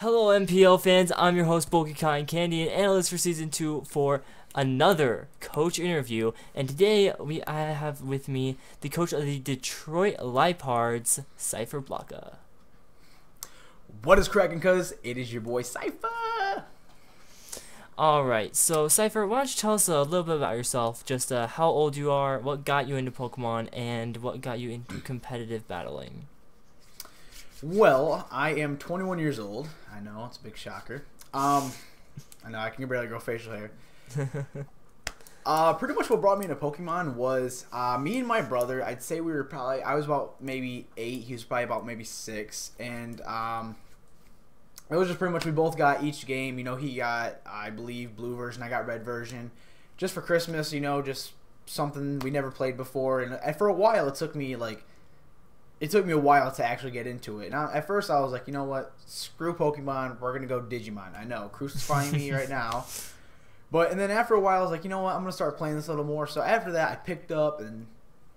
Hello MPL fans, I'm your host BulkyCottonCandy, an analyst for Season 2 for another coach interview. And today I have with me the coach of the Detroit Liepards, CipherBlocka. What is cracking, cuz? It is your boy Cypher! Alright, so Cypher, why don't you tell us a little bit about yourself, just how old you are, what got you into Pokemon, and what got you into competitive battling. Well, I am 21 years old. I know, it's a big shocker. I know, I can barely grow facial hair. Pretty much what brought me into Pokemon was me and my brother. I'd say we were probably, I was about maybe 8, he was probably about maybe 6, and it was just pretty much we both got each game. You know, he got, I believe, blue version, I got red version, just for Christmas, you know, just something we never played before. And for a while, it took me a while to actually get into it. Now, at first, I was like, you know what? Screw Pokemon. We're going to go Digimon. I know. Crucifying me right now. And then after a while, I was like, you know what? I'm going to start playing this a little more. So after that, I picked up and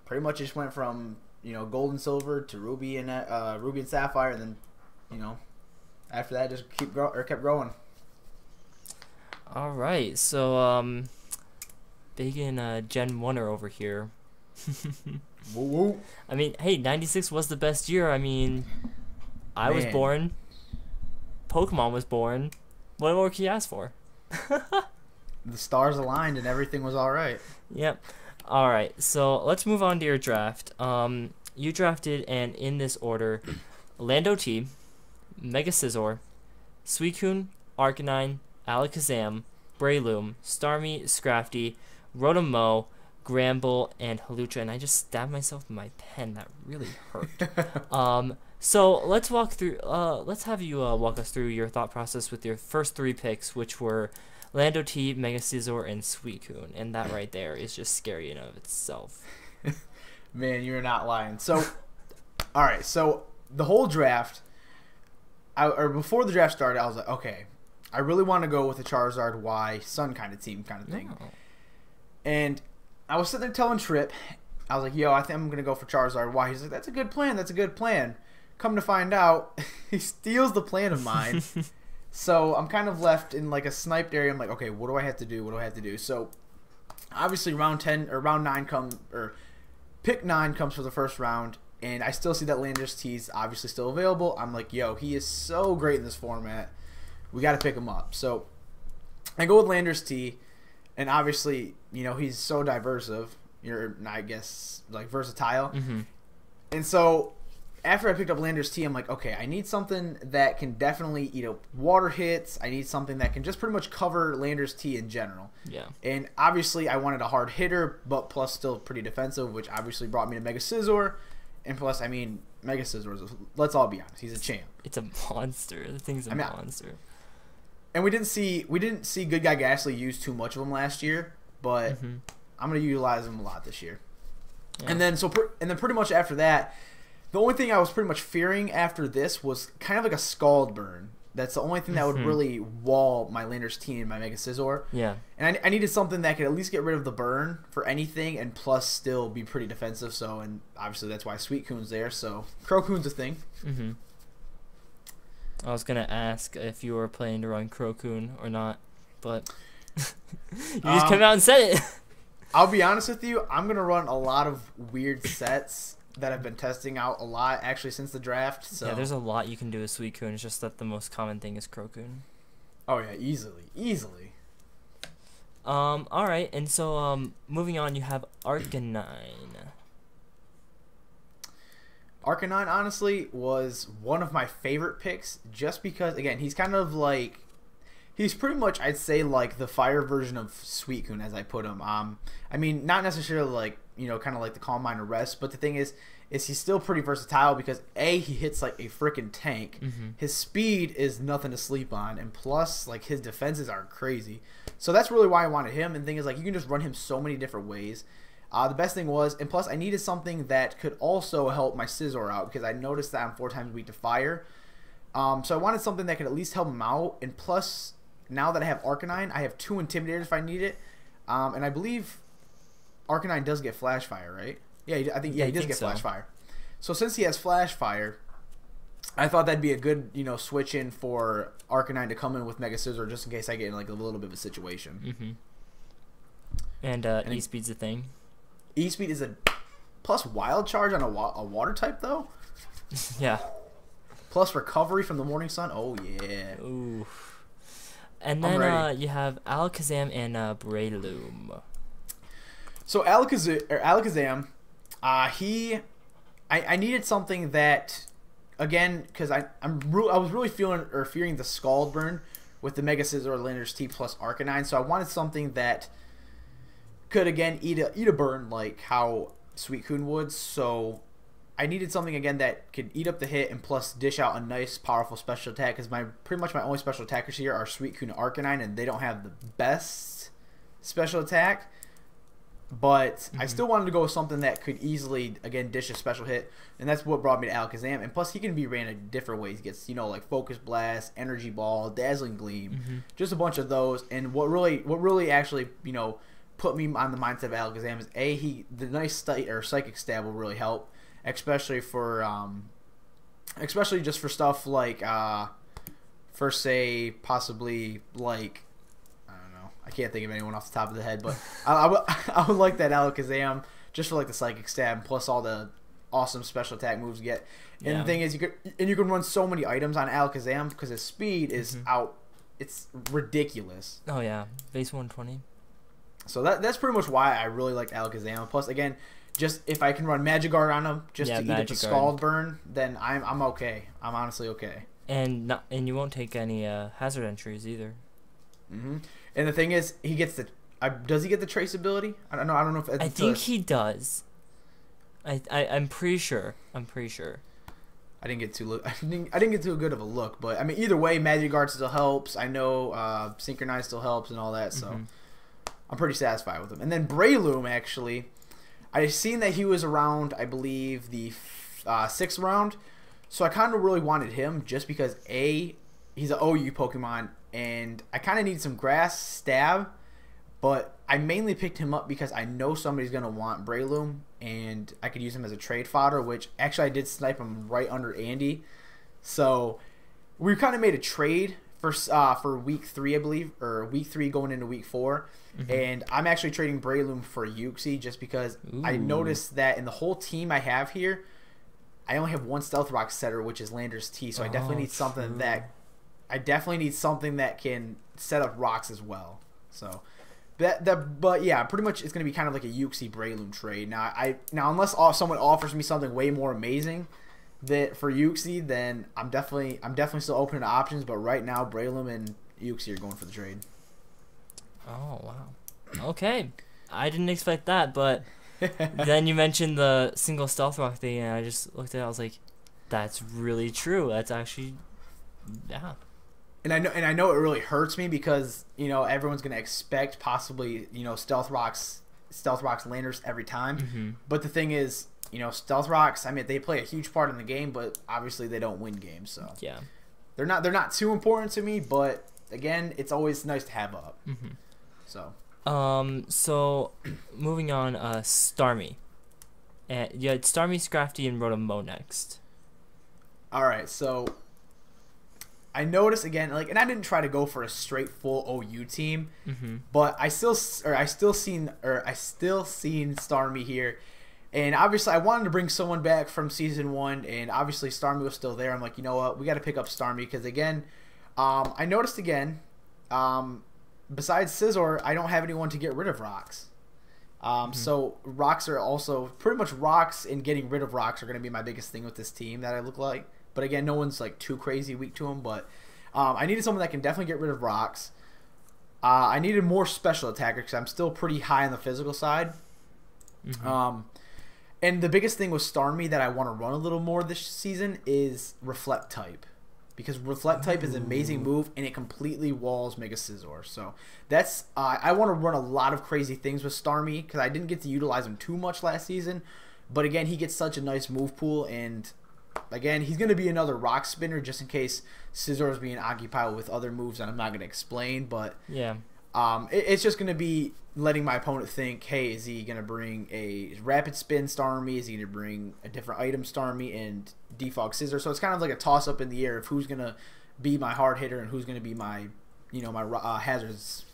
pretty much just went from, you know, Gold and Silver to Ruby and Sapphire. And then, you know, after that, just kept growing. All right. So, big in Gen 1er over here. Woo woo. I mean, hey, 96 was the best year. I mean, I was born. Pokemon was born. What more can you ask for? The stars aligned and everything was all right. Yep. All right. So let's move on to your draft. You drafted, and in this order, Lando T, Mega Scizor, Suicune, Arcanine, Alakazam, Breloom, Starmie, Scrafty, Rotom-Mow, Gramble, and Halucha, and I just stabbed myself with my pen. That really hurt. So let's walk through. Let's have you walk us through your thought process with your first 3 picks, which were Lando T, Mega Scizor, and Suicune, and that right there is just scary in and of itself. Man, you're not lying. So, all right. So the whole draft, or before the draft started, I was like, okay, I really want to go with a Charizard Y Sun kind of team kind of thing, and I was sitting there telling Trip, I was like, yo, I think I'm going to go for Charizard Y. He's like, that's a good plan. That's a good plan. Come to find out, he steals the plan of mine. So I'm kind of left in like a sniped area. I'm like, okay, what do I have to do? What do I have to do? So obviously round 10 or round 9 comes, or pick 9 comes for the first round. And I still see that Landorus T is obviously still available. I'm like, yo, he is so great in this format. We got to pick him up. So I go with Landorus T. And obviously, you know, he's so diverse. I guess, like, versatile. Mm-hmm. And so, after I picked up Landorus T, I'm like, okay, I need something that can definitely, you know, water hits. I need something that can just pretty much cover Landorus T in general. Yeah. And obviously, I wanted a hard hitter, but plus still pretty defensive, which obviously brought me to Mega Scizor. And plus, I mean, Mega Scizor, let's all be honest, he's a champ. It's a monster. The thing's a monster. And we didn't see Good Guy Ghastly use too much of him last year, but I'm gonna utilize him a lot this year. Yeah. And then pretty much after that, the only thing I was pretty much fearing after this was kind of like a Scald Burn. That's the only thing that would really wall my Landorus T and my Mega Scizor. Yeah. And I needed something that could at least get rid of the burn for anything, and plus still be pretty defensive. So, and obviously that's why Suicune's there. So Crocoon's a thing. Mm-hmm. I was going to ask if you were planning to run Crocoon or not, but you just came out and said it. I'll be honest with you. I'm going to run a lot of weird sets that I've been testing out a lot, actually, since the draft. So. Yeah, there's a lot you can do with Suicune. It's just that the most common thing is Crocoon. Oh, yeah, easily. All right, and so moving on, you have Arcanine. Arcanine, honestly, was one of my favorite picks just because, again, he's kind of like, he's pretty much, I'd say, like the fire version of Suicune as I put him. I mean, not necessarily like, you know, kind of like the Calm Mind Arrest, but the thing is he's still pretty versatile because, A, he hits like a freaking tank. His speed is nothing to sleep on, and plus, like, his defenses are crazy. So that's really why I wanted him, and the thing is, like, you can just run him so many different ways. The best thing was, and plus I needed something that could also help my Scizor out because I noticed that I'm 4 times weak to fire. So I wanted something that could at least help him out, and plus, now that I have Arcanine, I have 2 Intimidators if I need it. And I believe Arcanine does get Flash Fire, right? Yeah, I think he does get Flash Fire. So since he has Flash Fire, I thought that'd be a good, switch in for Arcanine to come in with Mega Scizor just in case I get in like a little bit of a situation. And E-Speed's a thing. E-Speed is a plus Wild Charge on a water type though. Yeah. Plus recovery from the Morning Sun. Oh yeah. Ooh. And then you have Alakazam and Breloom. So Alakazam, I needed something that, again, because I was really fearing the Scald Burn with the Mega Scizor, Landorus T plus Arcanine. So I wanted something that could again eat a burn like how Suicune would. So I needed something again that could eat up the hit and plus dish out a nice powerful special attack, because pretty much my only special attackers here are Suicune and Arcanine, and they don't have the best special attack. But I still wanted to go with something that could easily again dish a special hit, and that's what brought me to Alakazam. And plus he can be ran in different ways. He gets like Focus Blast, Energy Ball, Dazzling Gleam, just a bunch of those. And what really actually put me on the mindset of Alakazam is the nice Psychic Stab will really help. Especially just for stuff like, for say possibly like, I don't know, I can't think of anyone off the top of the head, but I would like that Alakazam just for like the Psychic Stab plus all the awesome special attack moves you get. And the thing is, you can run so many items on Alakazam because his speed is it's ridiculous. Oh yeah, base 120. So that's pretty much why I really like Alakazam. Plus again, just if I can run Magikarp on him just to eat up the Scald Burn, then I'm okay. I'm honestly okay. And you won't take any hazard entries either. And the thing is, he gets does he get the traceability? I don't know if I think he does. I'm pretty sure. I didn't get too good of a look, but I mean either way, Magikarp still helps. I know Synchronize still helps and all that, so I'm pretty satisfied with him. And then Breloom, actually, I seen that he was around, I believe, the 6th round, so I kind of really wanted him just because he's an OU Pokemon, and I kind of need some Grass Stab, but I mainly picked him up because I know somebody's gonna want Breloom, and I could use him as a trade fodder. Which actually I did snipe him right under Andy, so we kind of made a trade for week 3, I believe, or week 3 going into week 4. And I'm actually trading Breloom for Uxie just because I noticed that in the whole team I have here, I only have one Stealth Rock setter, which is Landorus T. So I definitely need something that can set up rocks as well. So but yeah, pretty much it's gonna be kind of like a Uxie Breloom trade. Now unless someone offers me something way more amazing for Uxie, then I'm definitely still open to options. But right now, Breloom and Uxie are going for the trade. Oh wow. Okay, I didn't expect that, but then you mentioned the single Stealth Rock thing, and I just looked at it. I was like, "That's really true. That's actually, yeah." And I know it really hurts me because everyone's gonna expect possibly Stealth Rocks Landers every time. But the thing is, Stealth Rocks, I mean, they play a huge part in the game, but obviously they don't win games. So yeah, they're not too important to me. But again, it's always nice to have up. So moving on, Starmie. And you had Starmie, Scrafty, and Rotom-Mow next. All right, so I noticed again, and I didn't try to go for a straight full OU team, but I still seen Starmie here, and obviously I wanted to bring someone back from season 1, and obviously Starmie was still there. I'm like, you know what, we got to pick up Starmie because again, I noticed again, besides Scizor, I don't have anyone to get rid of rocks. So rocks are also pretty much rocks, and getting rid of rocks are going to be my biggest thing with this team that I look like. But again, no one's like too crazy weak to them. But I needed someone that can definitely get rid of rocks. I needed more special attacker because I'm still pretty high on the physical side. And the biggest thing with Starmie that I want to run a little more this season is Reflect type. Because Reflect type is an amazing move, and it completely walls Mega Scizor. So that's I want to run a lot of crazy things with Starmie because I didn't get to utilize him too much last season. But again, he gets such a nice move pool, and again, he's going to be another rock spinner just in case Scizor is being occupied with other moves that I'm not going to explain. But yeah, it's just going to be letting my opponent think, hey, is he going to bring a Rapid Spin Starmie? Is he going to bring a different item Starmie? And default Scissor. So it's kind of like a toss up in the air of who's gonna be my hard hitter and who's gonna be my my hazards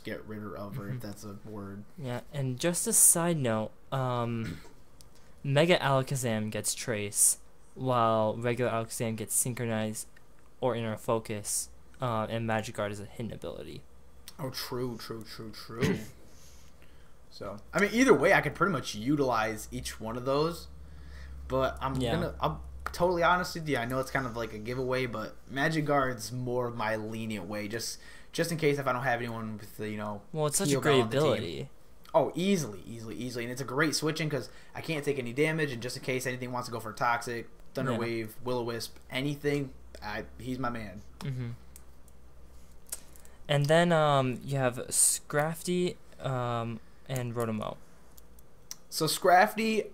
get rid of, or if that's a word. Yeah, and just a side note, Mega Alakazam gets Trace, while regular Alakazam gets Synchronize or Inner Focus, and Magikarp is a hidden ability. Oh, true. So, I mean, either way, I could pretty much utilize each one of those, but I'm totally honest with you. I know it's kind of like a giveaway, but Magikarp's more of my lenient way, just in case if I don't have anyone with the, Well, it's such a great ability. Oh, easily. And it's a great switching because I can't take any damage, and just in case anything wants to go for Toxic, Thunder Wave, Will-O-Wisp, anything, he's my man. Mm-hmm. And then you have Scrafty and Rotomo. So Scrafty,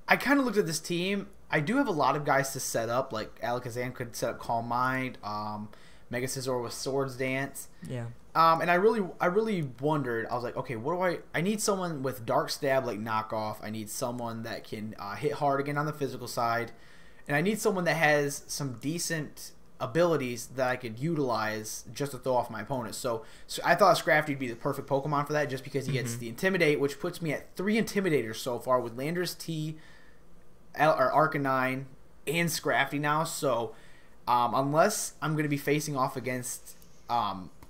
I kind of looked at this team. I do have a lot of guys to set up. Like Alakazam could set up Calm Mind. Mega Scizor with Swords Dance. Yeah. And I really wondered. I was like, okay, what do I need someone with Dark Stab like knockoff. I need someone that can hit hard again on the physical side, and I need someone that has some decent abilities that I could utilize just to throw off my opponents. So I thought Scrafty would be the perfect Pokemon for that, just because he gets the Intimidate, which puts me at 3 Intimidators so far with Landorus T, or Arcanine, and Scrafty now. So unless I'm going to be facing off against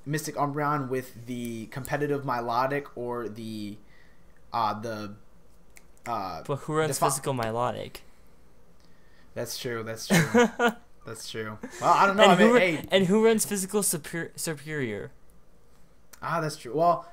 Mystic Umbreon with the competitive Milotic or the but who runs physical Milotic? That's true. That's true. Well, I don't know. And who runs physical superior? That's true. Well,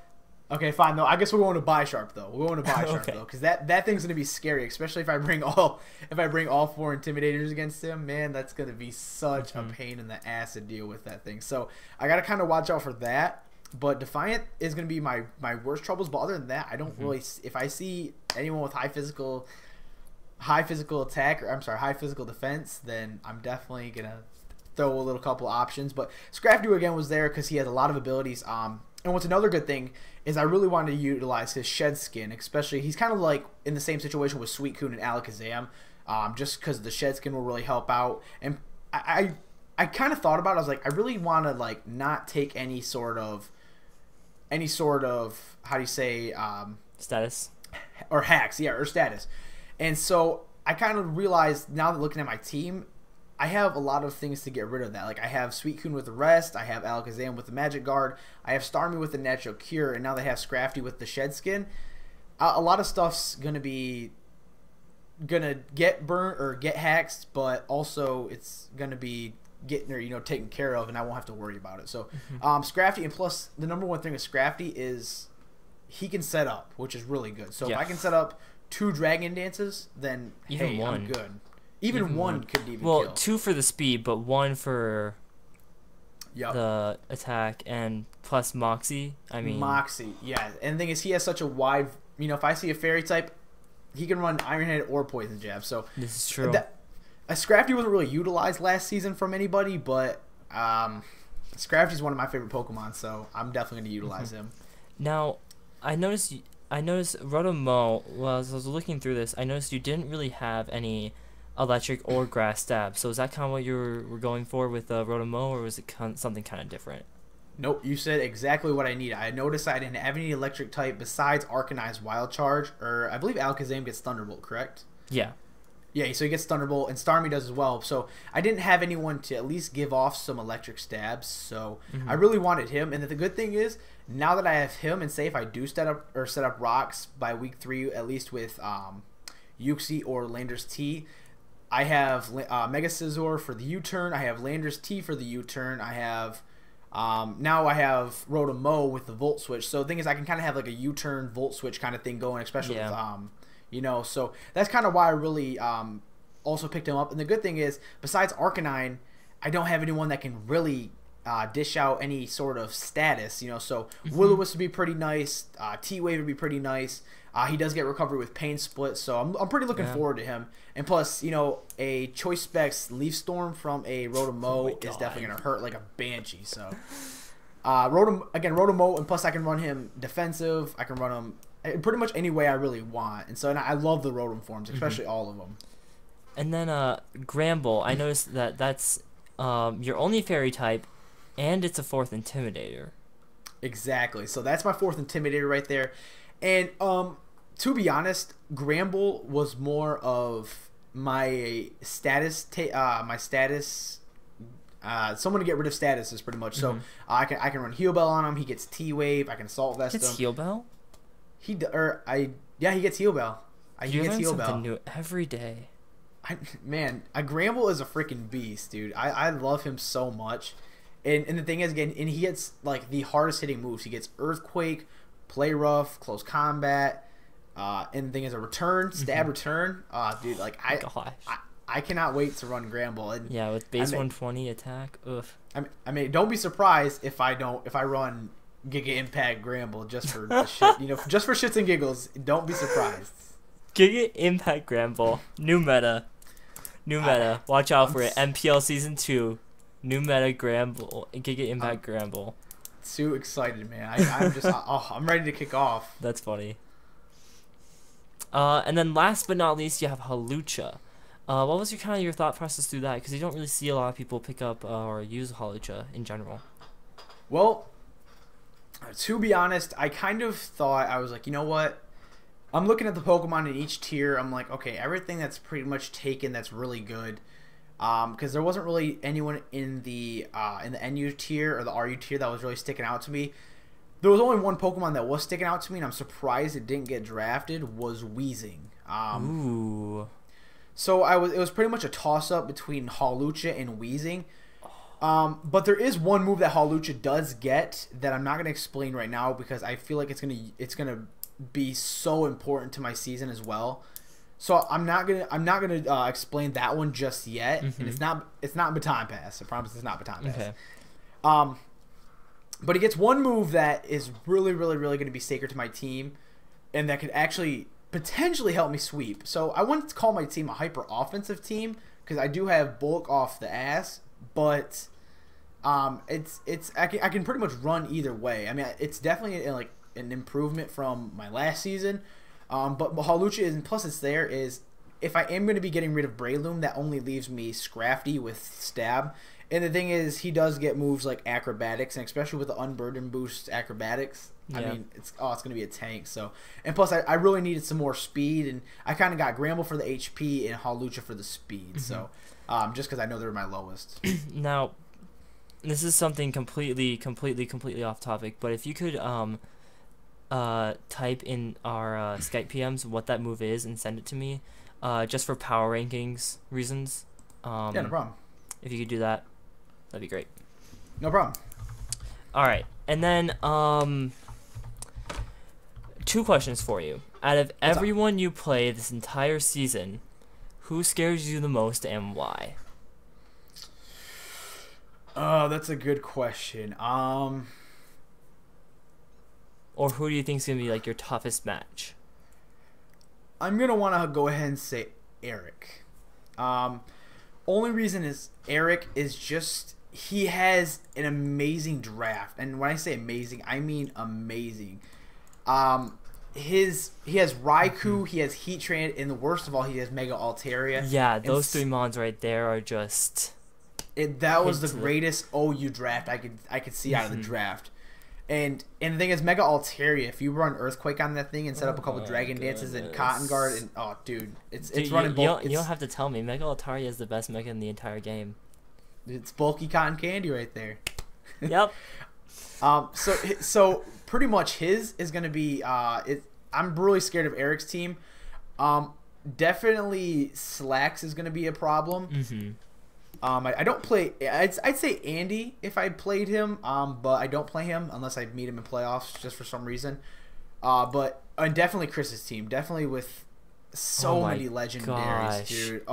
okay, fine. No, I guess we're going to Bisharp though. We're going to Bisharp though, because that thing's gonna be scary, especially if I bring all 4 Intimidators against him. Man, that's gonna be such a pain in the ass to deal with that thing. So I gotta kind of watch out for that. But Defiant is gonna be my worst troubles. But other than that, I don't really. If I see anyone with high physical attack, or high physical defense, then I'm definitely gonna throw a little couple options. But Scrafty again was there because he has a lot of abilities. And what's another good thing is I really wanted to utilize his Shed Skin, especially he's kind of like in the same situation with Suicune and Alakazam, just because the Shed Skin will really help out. And I kind of thought about it. I was like, I really want to like not take any sort of how do you say status or hacks, or status. And so I kind of realized now that looking at my team, I have a lot of things to get rid of that. Like I have Suicune with the Rest, I have Alakazam with the Magic Guard, I have Starmie with the Natural Cure, and now they have Scrafty with the Shed Skin. A lot of stuff's gonna get burnt or get hacked, but also it's gonna be getting or taken care of, and I won't have to worry about it. So Scrafty, and plus the number one thing with Scrafty is he can set up, which is really good. So if I can set up 2 Dragon Dances, then even one. I'm good. Even one could even kill. Well, 2 for the speed, but 1 for the attack, and plus Moxie. Moxie, yeah. And the thing is, he has such a wide. If I see a Fairy type, he can run Iron Head or Poison Jab. So this is true. Scrafty wasn't really utilized last season from anybody, but Scrafty's one of my favorite Pokemon, so I'm definitely going to utilize him. Now, I noticed Rotomo, as I was looking through this, I noticed you didn't really have any electric or grass stab. So is that kind of what you were going for with Rotomo, or was it something kind of different? Nope, you said exactly what I needed. I noticed I didn't have any electric type besides Arcanine's Wild Charge, or I believe Alakazam gets Thunderbolt, correct? Yeah. Yeah, so he gets Thunderbolt, and Starmie does as well. So I didn't have anyone to at least give off some electric stabs, so I really wanted him. And the good thing is, now that I have him, and say if I do set up rocks by week 3, at least with Uxie or Landorus T, I have Mega Scizor for the U-turn. I have Landorus T for the U-turn. I have now I have Rotomo with the Volt Switch. So the thing is, I can kind of have like a U-turn Volt Switch kind of thing going, especially with so that's kind of why I really also picked him up. And the good thing is, besides Arcanine, I don't have anyone that can really dish out any sort of status. So Will-O-Wisp would be pretty nice. T-Wave would be pretty nice. He does get recovery with Pain Split, so I'm pretty looking forward to him. And plus, a Choice Specs Leaf Storm from a Rotomo is definitely going to hurt like a banshee. So, Rotomo, and plus I can run him defensive. I can run him pretty much any way I really want. And I love the Rotom forms, especially all of them. And then Gramble, I noticed that that's your only fairy type, and it's a 4th Intimidator. Exactly. So that's my 4th Intimidator right there. And to be honest, Gramble was more of my status. Someone to get rid of statuses pretty much. So I can run Heal Bell on him. He gets T Wave. I can Assault Vest him. It's Heal Bell. He gets Heal Bell. He gets Heal Bell. Something new every day. A Gramble is a freaking beast, dude. I love him so much. And the thing is, again, and he gets like the hardest hitting moves. He gets Earthquake, Play Rough, Close Combat, and the thing is a return, stab return. Dude, like I cannot wait to run Gramble. And yeah, with base 120 attack. Ugh. I mean, don't be surprised if I run Giga Impact Gramble just for the shit, just for shits and giggles. Don't be surprised. Giga Impact Gramble, new meta. Watch out for it. MPL Season 2, new meta Gramble, Giga Impact Gramble. Too excited, man. I'm just I'm ready to kick off. That's funny. And then last but not least, you have Hawlucha. What was your thought process through that? Because you don't really see a lot of people pick up or use Hawlucha in general. Well, to be honest, I kind of thought, I was like, you know what? I'm looking at the Pokemon in each tier. I'm like, okay, everything that's pretty much taken that's really good. Because there wasn't really anyone in the NU tier or the RU tier that was really sticking out to me. There was only one Pokemon that was sticking out to me, and I'm surprised it didn't get drafted, was Weezing. Ooh. So it was pretty much a toss-up between Hawlucha and Weezing. But there is one move that Hawlucha does get that I'm not going to explain right now because I feel like it's gonna be so important to my season as well. So I'm not gonna explain that one just yet. And it's not Baton Pass. I promise it's not Baton Pass. Okay. But he gets one move that is really, really, really going to be sacred to my team, and that could actually potentially help me sweep. So I wouldn't call my team a hyper offensive team because I do have bulk off the ass, but I can pretty much run either way. I mean, it's definitely like an improvement from my last season. But Hawlucha is, and plus it's there, is if I am going to be getting rid of Breloom, that only leaves me Scrafty with Stab. And the thing is, he does get moves like Acrobatics, and especially with the Unburden boost Acrobatics, I mean, it's going to be a tank. So, and plus I really needed some more speed, and I kind of got Gramble for the HP and Hawlucha for the speed. So, just because I know they're my lowest. Now, this is something completely off topic, but if you could type in our Skype PMs what that move is and send it to me, just for power rankings reasons. Yeah, no problem. If you could do that, that'd be great. No problem. All right, and then 2 questions for you. Out of everyone you play this entire season, who scares you the most and why? That's a good question. Or who do you think is going to be like your toughest match? I'm going to want to go ahead and say Eric. Only reason is Eric is just, he has an amazing draft. And when I say amazing, I mean amazing. He has Raikou, he has Heatran, and the worst of all, he has Mega Altaria. Yeah, those 3 mons right there are just... That was the greatest OU draft I could see out of the draft. And the thing is, Mega Altaria, if you run Earthquake on that thing and set up a couple Dragon Dances and Cotton Guard, and oh, dude, it's running both. You don't have to tell me. Mega Altaria is the best Mega in the entire game. It's BulkyCottonCandy right there. Yep. So pretty much his is gonna be. I'm really scared of Eric's team. Definitely Slacks is gonna be a problem. I don't play. I'd say Andy if I played him, but I don't play him unless I meet him in playoffs just for some reason. But and definitely Chris's team, definitely with so many legendaries, dude.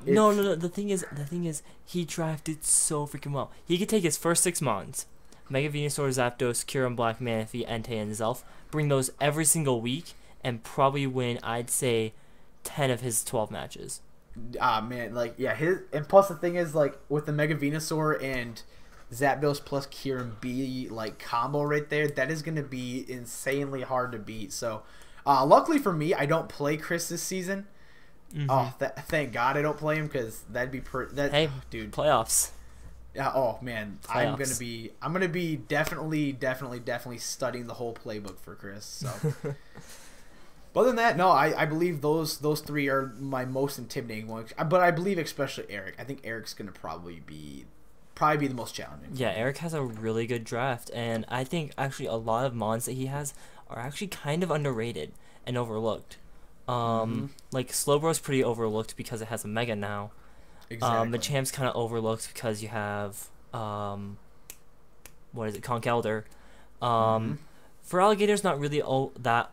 No. The thing is, he drafted so freaking well. He could take his first 6 mons, Mega Venusaur, Zapdos, Kyurem, Black Manaphy, Entei, and Zelf, bring those every single week, and probably win, I'd say, 10 of his 12 matches. Man, like, yeah, and plus the thing is, like, with the Mega Venusaur and Zapdos plus Kyurem B, like, combo right there, that is going to be insanely hard to beat. So, luckily for me, I don't play Chris this season. Oh, thank God I don't play him because that'd be Hey, dude. playoffs. Oh man, Playoffs. I'm gonna be definitely studying the whole playbook for Chris. So, but other than that, no, I believe those three are my most intimidating ones. But I believe especially Eric. I think Eric's gonna probably be the most challenging. Yeah, Eric has a really good draft, and I think actually a lot of mons that he has are actually kind of underrated and overlooked. Like Slowbro's pretty overlooked because it has a mega now. Exactly. Machamp's kind of overlooked because you have what is it, Conch Elder. For Alligator's not really that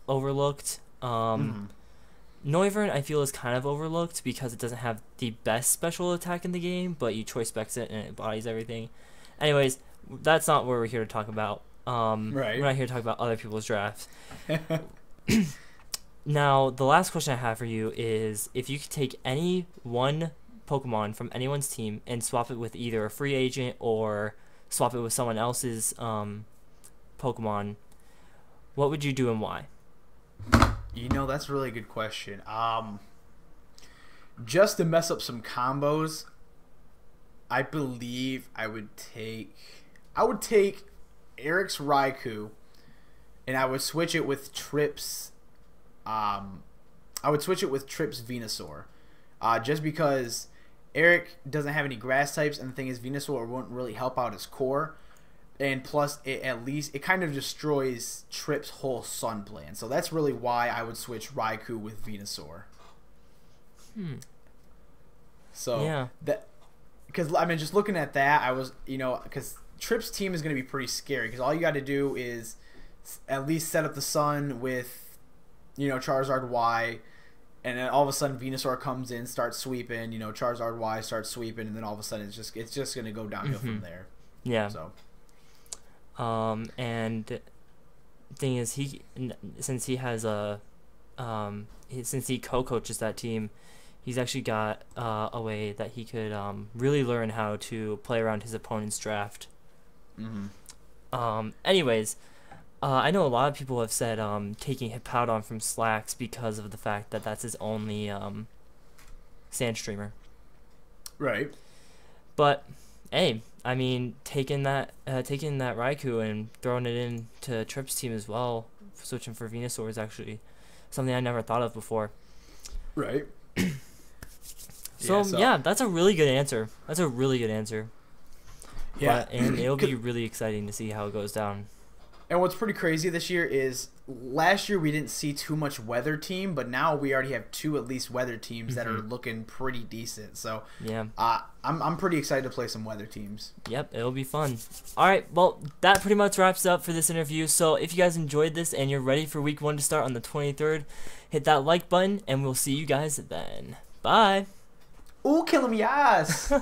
overlooked. Noivern I feel is kind of overlooked because it doesn't have the best special attack in the game, but you choice specs it and it bodies everything. Anyways, that's not what we're here to talk about. Right. We're not here to talk about other people's drafts. Now, the last question I have for you is if you could take any one Pokemon from anyone's team and swap it with either a free agent or swap it with someone else's Pokemon, what would you do and why? That's a really good question. Just to mess up some combos, I believe I would take Eric's Raikou, and I would switch it with Trip's Venusaur, just because Eric doesn't have any grass types, and the thing is Venusaur won't really help out his core, and plus it kind of destroys Trip's whole Sun plan. So that's really why I would switch Raikou with Venusaur. So yeah, because just looking at that, I was because Trip's team is going to be pretty scary because all you got to do is at least set up the Sun with Charizard Y, and then all of a sudden Venusaur comes in, starts sweeping. Charizard Y starts sweeping, and then all of a sudden it's just gonna go downhill from there. Yeah. So. And the thing is, since he co-coaches that team, he's actually got a way that he could really learn how to play around his opponent's draft. Anyways. I know a lot of people have said taking Hippowdon from Slacks because of the fact that that's his only Sandstreamer. Right. But hey, I mean, taking that Raikou and throwing it into Trip's team as well, switching for Venusaur is actually something I never thought of before. Right. So yeah, that's a really good answer. Yeah, and it'll be really exciting to see how it goes down. And what's pretty crazy this year is last year we didn't see too much weather team, but now we already have two at least weather teams that are looking pretty decent. So yeah, I'm pretty excited to play some weather teams. Yep, it'll be fun. All right, well that pretty much wraps up for this interview. So if you guys enjoyed this and you're ready for week 1 to start on the 23rd, hit that like button and we'll see you guys then. Bye. Ooh, kill him, yes.